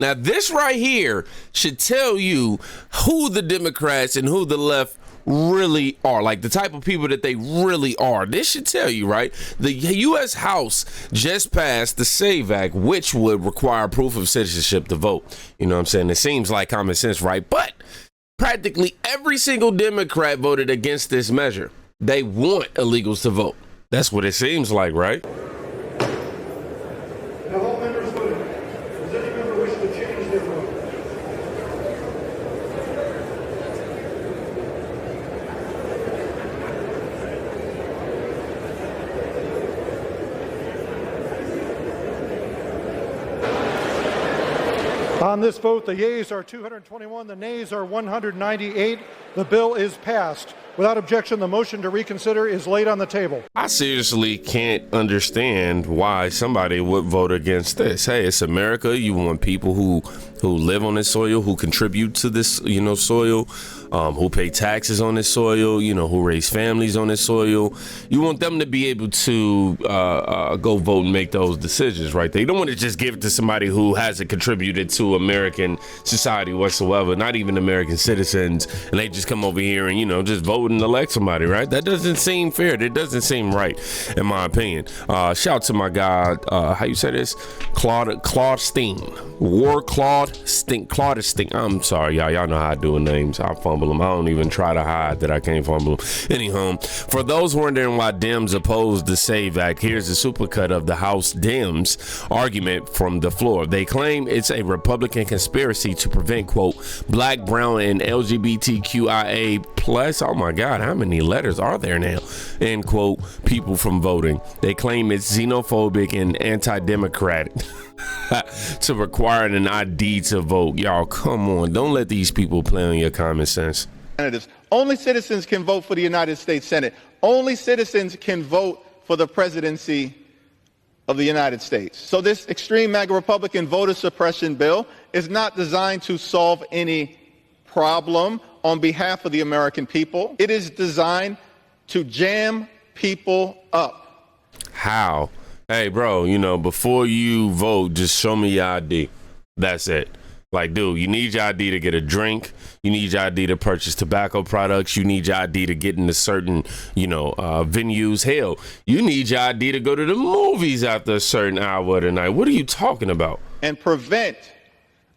Now, this right here should tell you who the Democrats and who the left really are, like the type of people that they really are. This should tell you, right? The U.S. House just passed the SAVE Act, which would require proof of citizenship to vote. You know what I'm saying? It seems like common sense, right? But practically every single Democrat voted against this measure. They want illegals to vote. That's what it seems like, right? Now, all members voted. Does any member wish to change their vote? On this vote, the yeas are 221, the nays are 198. The bill is passed. Without objection, the motion to reconsider is laid on the table. I seriously can't understand why somebody would vote against this. Hey, it's America. You want people who live on this soil, who contribute to this, soil, who pay taxes on this soil, who raise families on this soil. You want them to be able to go vote and make those decisions, right? They don't want to just give it to somebody who hasn't contributed to American society whatsoever, not even American citizens, and they just come over here and, just vote and elect somebody, right? That doesn't seem fair. That doesn't seem right, in my opinion. Shout out to my guy, how you say this? Claude Steen. Claude Steen. I'm sorry, y'all. Y'all know how I do names. I fumble them. I don't even try to hide that I can't fumble them. Anyhow, for those wondering why Dems opposed the SAVE Act, here's a supercut of the House Dems argument from the floor. They claim it's a Republican conspiracy to prevent, quote, black, brown, and LGBTQIA plus, oh my God, how many letters are there now, end quote, people from voting. They claim it's xenophobic and anti-democratic to require an ID to vote. Y'all, come on. Don't let these people play on your common sense. Only citizens can vote for the United States Senate. Only citizens can vote for the presidency of the United States. So this extreme MAGA Republican voter suppression bill is not designed to solve any problem on behalf of the American people. It is designed to jam people up. How? Hey, bro, before you vote, just show me your ID. That's it. Like, dude, you need your ID to get a drink. You need your ID to purchase tobacco products. You need your ID to get into certain, venues. Hell, you need your ID to go to the movies after a certain hour of the night. What are you talking about? And prevent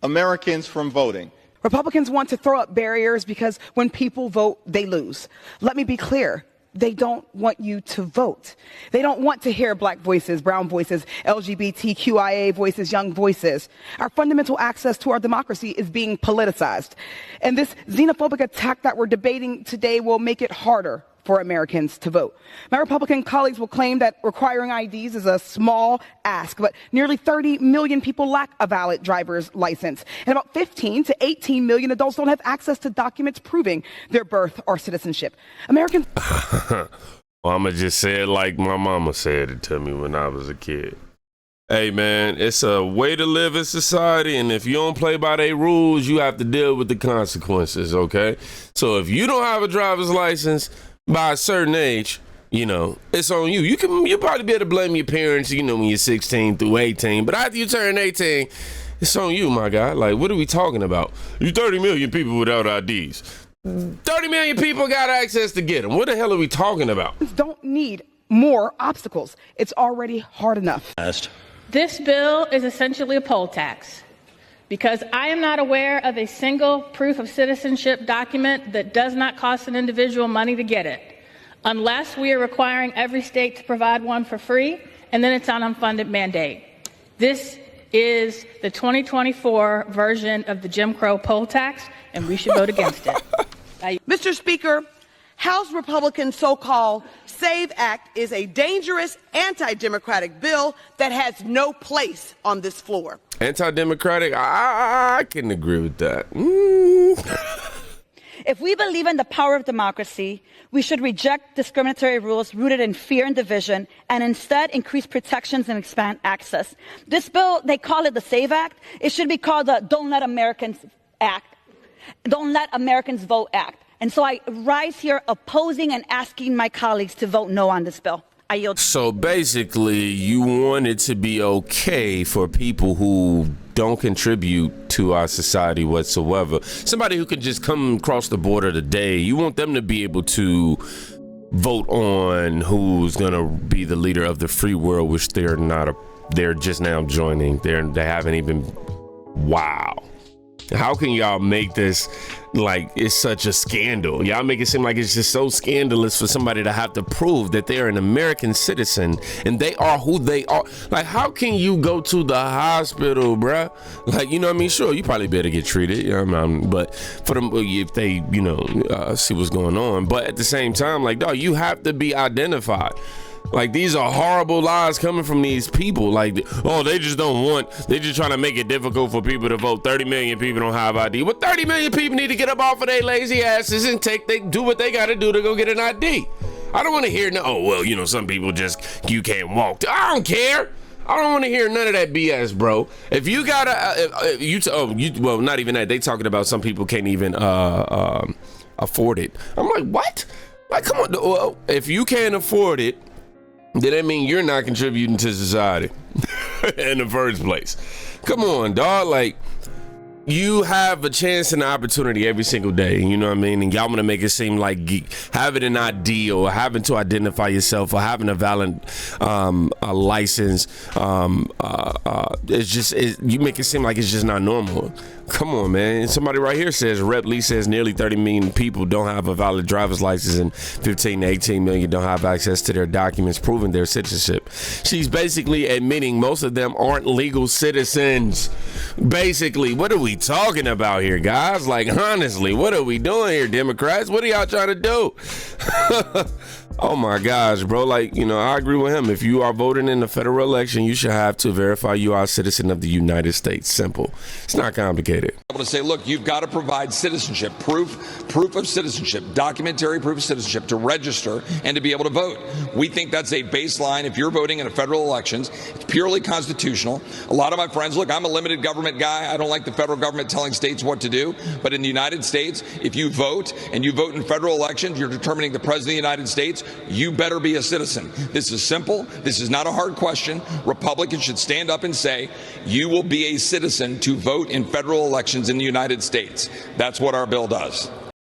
Americans from voting. Republicans want to throw up barriers because when people vote, they lose. Let me be clear. They don't want you to vote. They don't want to hear black voices, brown voices, LGBTQIA voices, young voices. Our fundamental access to our democracy is being politicized. And this xenophobic attack that we're debating today will make it harder for Americans to vote. My Republican colleagues will claim that requiring IDs is a small ask, but nearly 30 million people lack a valid driver's license, and about 15 to 18 million adults don't have access to documents proving their birth or citizenship. Americans... Well, I'm going to just say it like my mama said it to me when I was a kid. Hey, man, it's a way to live in society, and if you don't play by their rules, you have to deal with the consequences, okay? So if you don't have a driver's license by a certain age, it's on you. You'll probably be able to blame your parents, when you're 16 through 18. But after you turn 18, it's on you, my guy. Like, what are we talking about? You 30 million people without IDs. 30 million people got access to get them. What the hell are we talking about? Don't need more obstacles. It's already hard enough. This bill is essentially a poll tax, because I am not aware of a single proof of citizenship document that does not cost an individual money to get it, unless we are requiring every state to provide one for free, and then it's an unfunded mandate. This is the 2024 version of the Jim Crow poll tax, and we should vote against it. Mr. Speaker, House Republicans' so-called SAVE Act is a dangerous anti-democratic bill that has no place on this floor. Anti-democratic? I can agree with that. If we believe in the power of democracy, we should reject discriminatory rules rooted in fear and division and instead increase protections and expand access. This bill, they call it the SAVE Act. It should be called the Don't Let Americans Act. Don't Let Americans Vote Act. And so I rise here opposing and asking my colleagues to vote no on this bill. I yield. So basically, you want it to be okay for people who don't contribute to our society whatsoever. Somebody who can just come across the border today, you want them to be able to vote on who's going to be the leader of the free world, which they're not. They're just now joining. They haven't even. Wow. How can y'all make this like it's such a scandal? Y'all make it seem like it's just so scandalous for somebody to have to prove that they're an American citizen and they are who they are. Like, how can you go to the hospital, bruh? Like, you know what I mean? Sure, you probably better get treated, you know what I mean? But for them, if they, see what's going on. But at the same time, like, dog, you have to be identified. Like, these are horrible lies coming from these people. Like, oh, they just trying to make it difficult for people to vote. 30 million people don't have ID. Well, 30 million people need to get up off of their lazy asses and do what they got to do to go get an ID. I don't want to hear, some people you can't walk. I don't care. I don't want to hear none of that BS, bro. If you got well, not even that. They talking about some people can't even afford it. I'm like, what? Like, come on. Well, if you can't afford it, then that mean you're not contributing to society in the first place. Come on, dog. Like, you have a chance and an opportunity every single day, you know what I mean? And y'all want to make it seem like having an ID or having to identify yourself or having a valid a license, you make it seem like it's just not normal. Come on, man. Somebody right here says, Rep Lee says nearly 30 million people don't have a valid driver's license and 15 to 18 million don't have access to their documents proving their citizenship. She's basically admitting most of them aren't legal citizens. Basically, what are we talking about here, guys? Like, honestly, what are we doing here, Democrats? What are y'all trying to do? Oh my gosh, bro. Like, I agree with him. If you are voting in the federal election, you should have to verify you are a citizen of the United States. Simple. It's not complicated. Able to say, look, you've got to provide citizenship, proof of citizenship, documentary proof of citizenship to register and to be able to vote. We think that's a baseline. If you're voting in a federal elections, it's purely constitutional. A lot of my friends, look, I'm a limited government guy. I don't like the federal government telling states what to do. But in the United States, if you vote and you vote in federal elections, you're determining the president of the United States. You better be a citizen. This is simple. This is not a hard question. Republicans should stand up and say, you will be a citizen to vote in federal elections in the United States. That's what our bill does.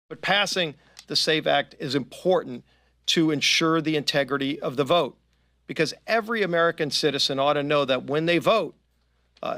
But passing the SAVE Act is important to ensure the integrity of the vote, because every American citizen ought to know that when they vote,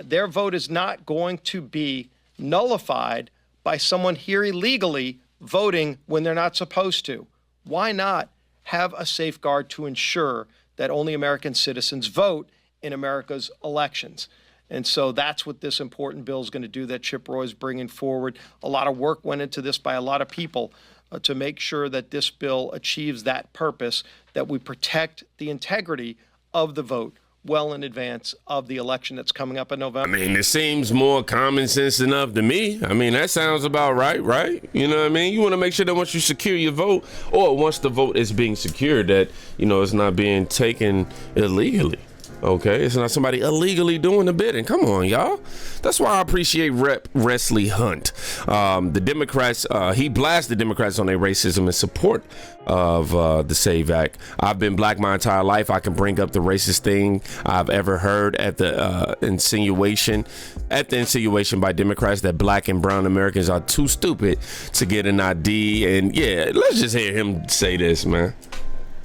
their vote is not going to be nullified by someone here illegally voting when they're not supposed to. Why not have a safeguard to ensure that only American citizens vote in America's elections? And so that's what this important bill is going to do that Chip Roy is bringing forward. A lot of work went into this by a lot of people to make sure that this bill achieves that purpose, that we protect the integrity of the vote well in advance of the election that's coming up in November. I mean, it seems more common sense enough to me. I mean, that sounds about right? You know what I mean? You want to make sure that once you secure your vote, or once the vote is being secured, that, it's not being taken illegally. Okay, it's not somebody illegally doing the bidding. Come on, y'all. That's why I appreciate Rep. Wesley Hunt. The Democrats, he blasts the Democrats on their racism in support of the SAVE Act. I've been black my entire life. I can bring up the racist thing I've ever heard at the insinuation by Democrats that black and brown Americans are too stupid to get an ID. And yeah, let's just hear him say this, man.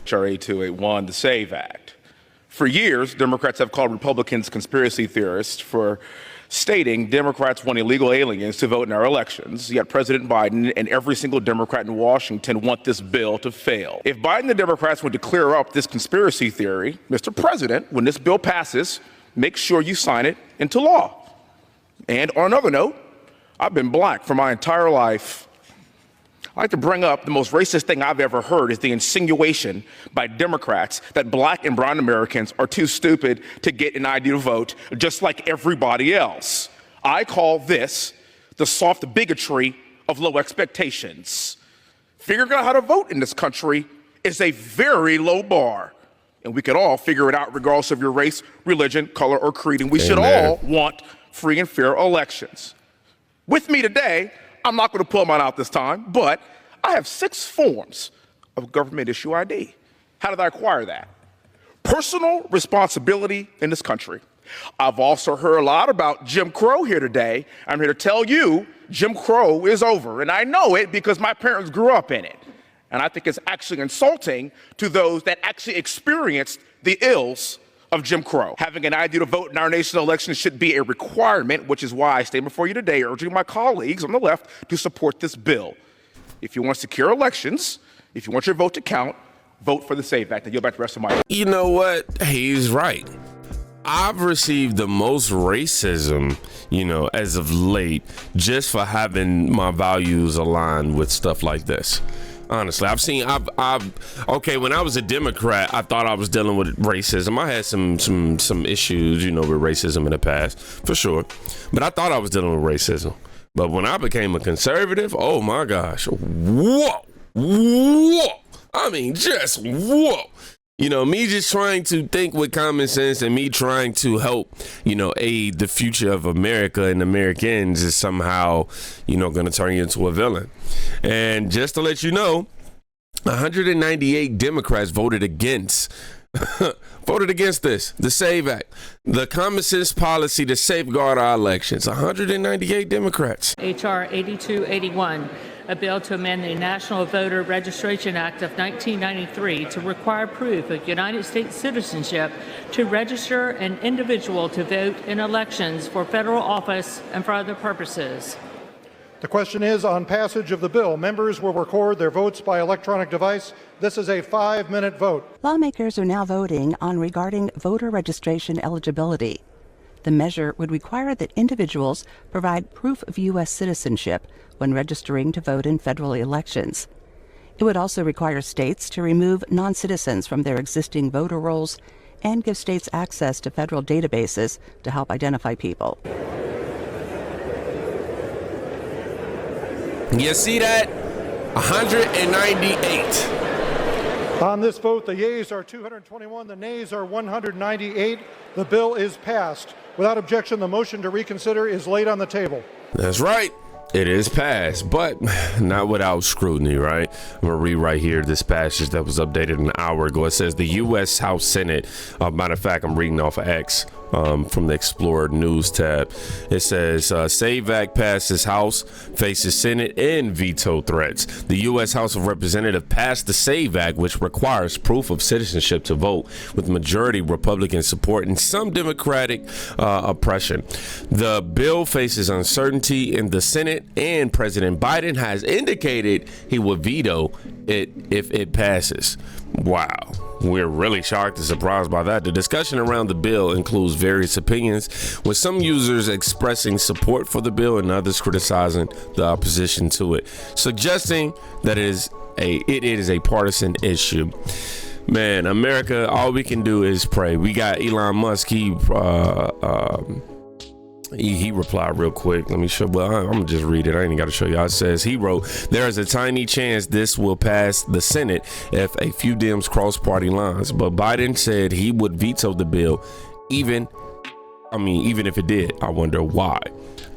HR 8281, the SAVE Act. For years, Democrats have called Republicans conspiracy theorists for stating Democrats want illegal aliens to vote in our elections, yet President Biden and every single Democrat in Washington want this bill to fail. If Biden and the Democrats want to clear up this conspiracy theory, Mr. President, when this bill passes, make sure you sign it into law. And on another note, I've been black for my entire life. I like to bring up the most racist thing I've ever heard is the insinuation by Democrats that black and brown Americans are too stupid to get an ID to vote, just like everybody else. I call this the soft bigotry of low expectations. Figuring out how to vote in this country is a very low bar, and we could all figure it out regardless of your race, religion, color, or creed, and we should all want free and fair elections. With me today, I'm not going to pull mine out this time, but I have 6 forms of government issue ID. How did I acquire that? personal responsibility in this country. I've also heard a lot about Jim Crow here today. I'm here to tell you Jim Crow is over, and I know it because my parents grew up in it. And I think it's actually insulting to those that actually experienced the ills of Jim Crow. Having an ID to vote in our nation's elections should be a requirement, which is why I stand before you today urging my colleagues on the left to support this bill. If you want secure elections, if you want your vote to count, vote for the SAVE Act. And you'll back the rest of my. You know what? He's right. I've received the most racism, as of late, just for having my values aligned with stuff like this. Honestly, okay, when I was a Democrat, I thought I was dealing with racism. I had some issues, with racism in the past, for sure. But I thought I was dealing with racism. But when I became a conservative, oh my gosh, whoa. I mean, just whoa. Me just trying to think with common sense and me trying to help, aid the future of America and Americans is somehow, going to turn you into a villain. And just to let you know, 198 Democrats voted against this, the SAVE Act, the common sense policy to safeguard our elections. 198 Democrats. H.R. 8281, a bill to amend the National Voter Registration Act of 1993 to require proof of United States citizenship to register an individual to vote in elections for federal office and for other purposes. The question is on passage of the bill. Members will record their votes by electronic device. This is a 5-minute vote. Lawmakers are now voting on regarding voter registration eligibility. The measure would require that individuals provide proof of U.S. citizenship when registering to vote in federal elections. It would also require states to remove non-citizens from their existing voter rolls and give states access to federal databases to help identify people. You see that? 198. On this vote, the yeas are 221, the nays are 198. The bill is passed. Without objection, the motion to reconsider is laid on the table. That's right. It is passed, but not without scrutiny, right? I'm going to read right here this passage that was updated an hour ago. It says the U.S. House Senate, matter of fact, I'm reading off of X from the Explorer News tab. It says SAVE Act passes House, faces Senate, and veto threats. The U.S. House of Representatives passed the SAVE Act, which requires proof of citizenship to vote, with majority Republican support and some Democratic oppression. The bill faces uncertainty in the Senate, and President Biden has indicated he would veto it if it passes. Wow. We're really shocked and surprised by that. The discussion around the bill includes various opinions, with some users expressing support for the bill and others criticizing the opposition to it, suggesting that it is a partisan issue. Man, America, all we can do is pray. We got Elon Musk. He replied real quick. Let me show. Well, I'm gonna just read it. I ain't got to show y'all. It says he wrote, "There is a tiny chance this will pass the Senate if a few Dems cross party lines, but Biden said he would veto the bill, even if it did. I wonder why.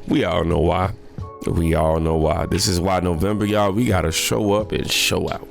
We all know why. This is why November, y'all. We gotta show up and show out."